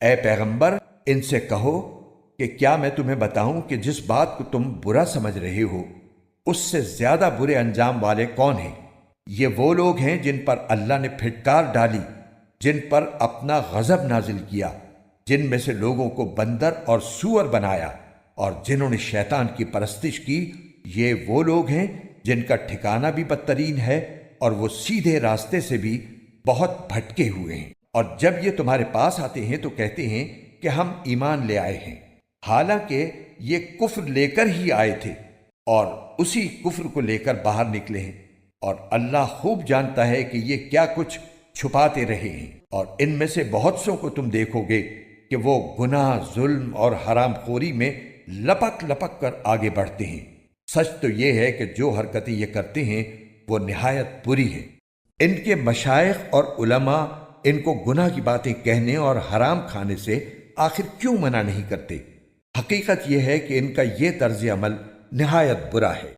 اے پیغمبر ان سے کہو کہ کیا میں تمہیں بتاؤں کہ جس بات کو تم برا سمجھ رہے ہو اس سے زیادہ برے انجام والے کون ہیں؟ یہ وہ لوگ ہیں جن پر اللہ نے پھٹکار ڈالی، جن پر اپنا غضب نازل کیا، جن میں سے لوگوں کو بندر اور سور بنایا، اور جنہوں نے شیطان کی پرستش کی۔ یہ وہ لوگ ہیں جن کا ٹھکانہ بھی بدترین ہے، اور وہ سیدھے راستے سے بھی بہت بھٹکے ہوئے ہیں۔ اور جب یہ تمہارے پاس آتے ہیں تو کہتے ہیں کہ ہم ایمان لے آئے ہیں، حالانکہ یہ کفر لے کر ہی آئے تھے اور اسی کفر کو لے کر باہر نکلے ہیں، اور اللہ خوب جانتا ہے کہ یہ کیا کچھ چھپاتے رہے ہیں۔ اور ان میں سے بہت سوں کو تم دیکھو گے کہ وہ گناہ، ظلم اور حرام خوری میں لپک لپک کر آگے بڑھتے ہیں۔ سچ تو یہ ہے کہ جو حرکتیں یہ کرتے ہیں وہ نہایت بری ہیں۔ ان کے مشائخ اور علماء ان کو گناہ کی باتیں کہنے اور حرام کھانے سے آخر کیوں منع نہیں کرتے؟ حقیقت یہ ہے کہ ان کا یہ طرز عمل نہایت برا ہے۔